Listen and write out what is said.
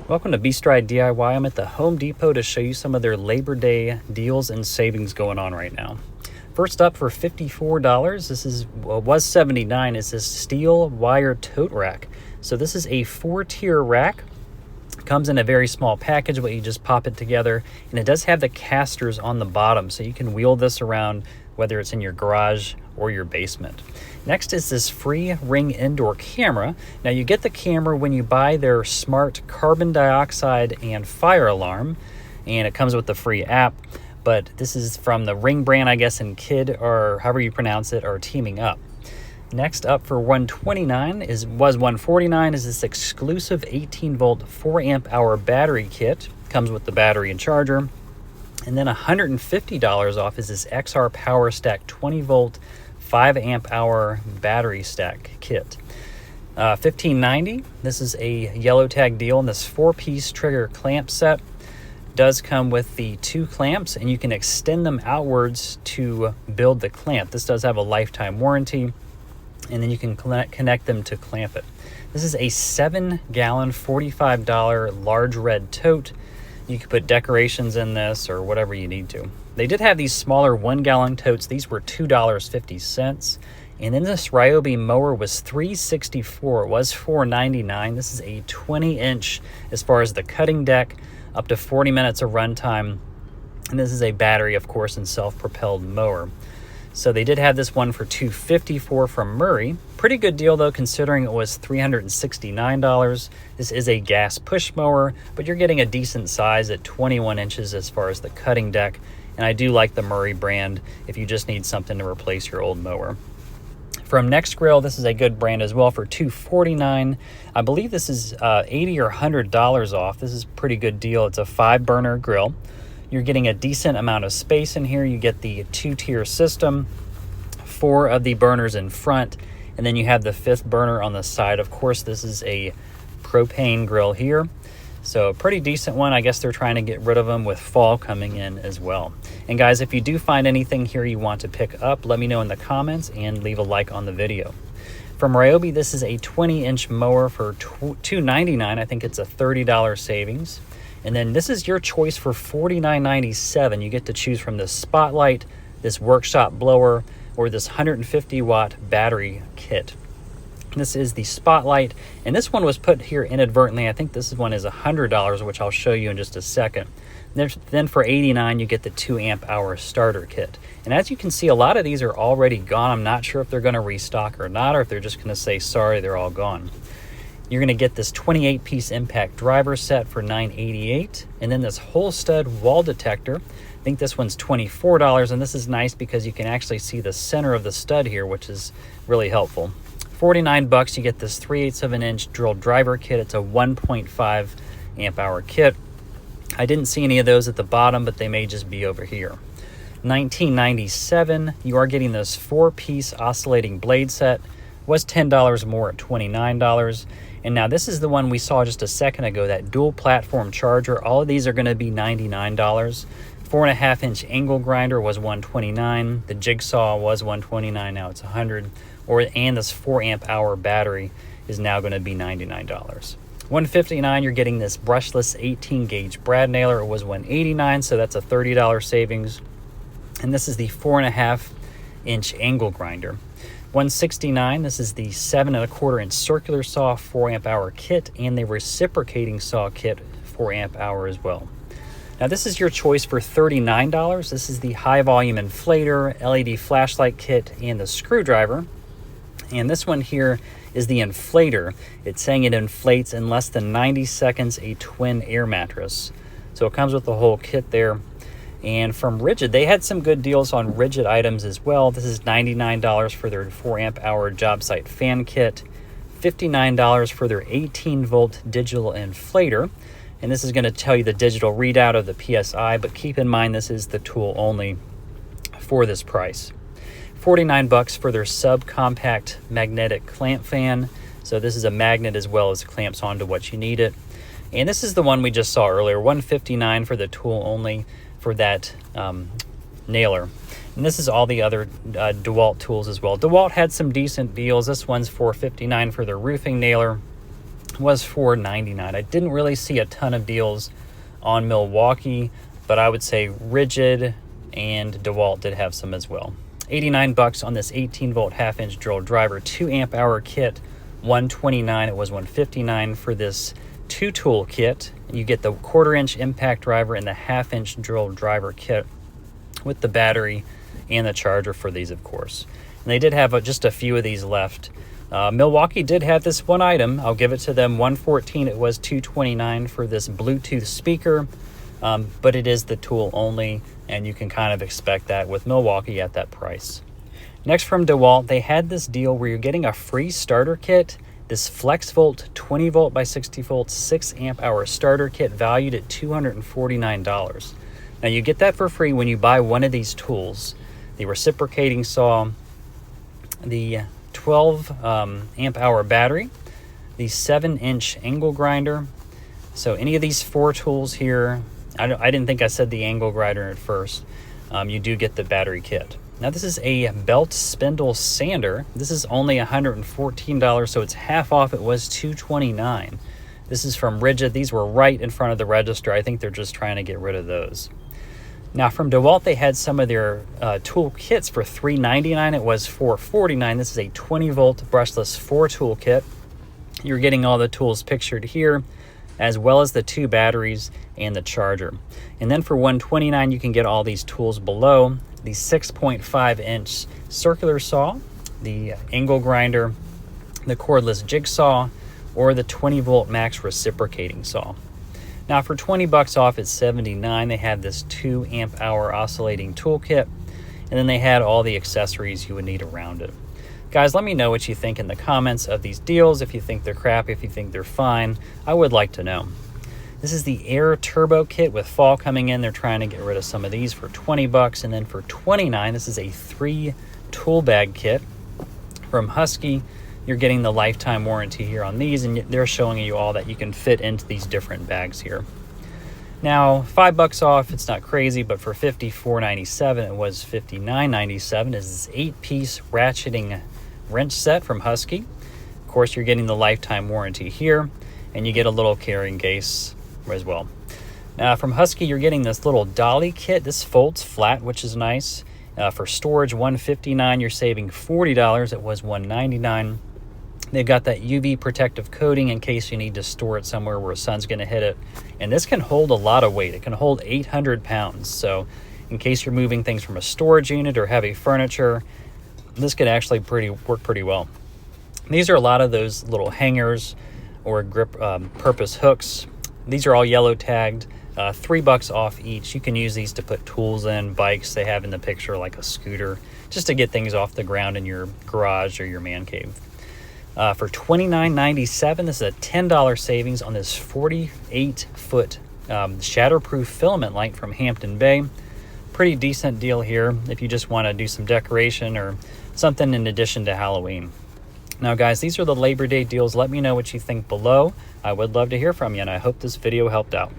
Welcome to Beastride DIY. I'm at the Home Depot to show you some of their Labor Day deals and savings going on right now. First up, for $54, was $79, is this steel wire tote rack. So this is a 4-tier rack. Comes in a very small package, but you just pop it together, and it does have the casters on the bottom, so you can wheel this around whether it's in your garage or your basement. Next is this free Ring indoor camera. Now you get the camera when you buy their smart carbon dioxide and fire alarm, and it comes with the free app. But this is from the Ring brand, I guess, and Kid, or however you pronounce it, are teaming up. Next up for $129 was $149 is this exclusive 18-volt 4-amp-hour battery kit. Comes with the battery and charger. And then $150 off is this XR Power Stack 20-volt 5-amp-hour battery stack kit. $15.90. This is a yellow tag deal, and this 4-piece trigger clamp set does come with the 2 clamps, and you can extend them outwards to build the clamp. This does have a lifetime warranty, and then you can connect them to clamp it. This is a 7-gallon $45 large red tote. You can put decorations in this or whatever you need to. They did have these smaller 1-gallon totes. These were $2.50. And then this Ryobi mower was $3.64. It was $4.99. This is a 20-inch as far as the cutting deck, up to 40 minutes of runtime. And this is a battery, of course, and self-propelled mower. So they did have this one for $254 from Murray. Pretty good deal, though, considering it was $369. This is a gas push mower, but you're getting a decent size at 21 inches as far as the cutting deck. And I do like the Murray brand if you just need something to replace your old mower. From Next Grill, this is a good brand as well for $249. I believe this is $80 or $100 off. This is a pretty good deal. It's a 5-burner grill. You're getting a decent amount of space in here. You get the 2-tier system, 4 of the burners in front, and then you have the 5th burner on the side. Of course, this is a propane grill here. So a pretty decent one. I guess they're trying to get rid of them with fall coming in as well. And guys, if you do find anything here you want to pick up, let me know in the comments and leave a like on the video. From Ryobi, this is a 20-inch mower for $299. I think it's a $30 savings. And then this is your choice for $49.97. You get to choose from this Spotlight, this workshop blower, or this 150-watt battery kit. This is the Spotlight, and this one was put here inadvertently. I think this one is $100, which I'll show you in just a second. Then for $89, you get the 2-amp-hour starter kit. And as you can see, a lot of these are already gone. I'm not sure if they're going to restock or not, or if they're just going to say, sorry, they're all gone. You're going to get this 28-piece impact driver set for $9.88, and then this whole stud wall detector. I think this one's $24, and this is nice because you can actually see the center of the stud here, which is really helpful. $49, you get this 3/8 of an inch drill driver kit. It's a 1.5 amp hour kit. I didn't see any of those at the bottom, but they may just be over here. $19.97, you are getting this 4-piece oscillating blade set. Was $10 more at $29. And now this is the one we saw just a second ago, that dual platform charger. All of these are going to be $99. 4.5-inch angle grinder was $129. The jigsaw was $129. Now it's $100. And this 4-amp-hour battery is now going to be $99. $159, you're getting this brushless 18-gauge brad nailer. It was $189, so that's a $30 savings. And this is the 4.5-inch angle grinder. $169, this is the 7.25-inch circular saw 4-amp-hour kit, and the reciprocating saw kit 4-amp-hour as well. Now this is your choice for $39. This is the high volume inflator, LED flashlight kit, and the screwdriver. And this one here is the inflator. It's saying it inflates in less than 90 seconds a twin air mattress. So it comes with the whole kit there. And from Rigid, they had some good deals on Rigid items as well. This is $99 for their 4-amp-hour Jobsite fan kit, $59 for their 18-volt digital inflator. And this is going to tell you the digital readout of the PSI, but keep in mind this is the tool only for this price. $49 for their subcompact magnetic clamp fan. So this is a magnet as well as clamps onto what you need it. And this is the one we just saw earlier, $159 for the tool only for that nailer. And this is all the other DeWalt tools as well. DeWalt had some decent deals. This one's $459 for their roofing nailer. was $4.99. I didn't really see a ton of deals on Milwaukee, but I would say Rigid and DeWalt did have some as well. 89 bucks on this 18-volt half-inch drill driver, 2 amp hour kit, $129. It was $159 for this 2-tool kit. You get the 1/4-inch impact driver and the half-inch drill driver kit with the battery and the charger for these, of course. And they did have just a few of these left. Milwaukee did have this one item. I'll give it to them, $114. It was $229 for this Bluetooth speaker, but it is the tool only, and you can kind of expect that with Milwaukee at that price. Next, from DeWalt, they had this deal where you're getting a free starter kit, this FlexVolt 20 volt by 60 volt 6 amp hour starter kit valued at $249. Now you get that for free when you buy one of these tools: the reciprocating saw, the 12 amp hour battery, the 7-inch angle grinder. So any of these 4 tools here, I didn't think I said the angle grinder at first. You do get the battery kit. Now this is a belt spindle sander. This is only $114, so it's half off. It was $229. This is from Rigid. These were right in front of the register. I think they're just trying to get rid of those. Now from DeWalt, they had some of their tool kits for $3.99. It was $4.49. This is a 20-volt brushless 4-tool kit. You're getting all the tools pictured here, as well as the 2 batteries and the charger. And then for $129, you can get all these tools below: the 6.5-inch circular saw, the angle grinder, the cordless jigsaw, or the 20-volt max reciprocating saw. Now for 20 bucks off, it's $79. They had this 2 amp hour oscillating toolkit, and then they had all the accessories you would need around it. Guys, let me know what you think in the comments of these deals. If you think they're crap, if you think they're fine, I would like to know. This is the Air Turbo Kit with fall coming in. They're trying to get rid of some of these for 20 bucks. And then for $29, this is a 3 tool bag kit from Husky. You're getting the lifetime warranty here on these, and they're showing you all that you can fit into these different bags here. Now, 5 bucks off, it's not crazy, but for $54.97, it was $59.97. This is 8-piece ratcheting wrench set from Husky. Of course, you're getting the lifetime warranty here, and you get a little carrying case as well. Now, from Husky, you're getting this little dolly kit. This folds flat, which is nice. For storage, $159. You're saving $40. It was $199. They've got that UV protective coating in case you need to store it somewhere where the sun's going to hit it. And this can hold a lot of weight. It can hold 800 pounds. So in case you're moving things from a storage unit or heavy furniture, this could actually work pretty well. These are a lot of those little hangers or grip purpose hooks. These are all yellow tagged. $3 off each. You can use these to put tools in, bikes they have in the picture, like a scooter, just to get things off the ground in your garage or your man cave. For $29.97, this is a $10 savings on this 48-foot shatterproof filament light from Hampton Bay. Pretty decent deal here if you just want to do some decoration or something in addition to Halloween. Now guys, these are the Labor Day deals. Let me know what you think below. I would love to hear from you, and I hope this video helped out.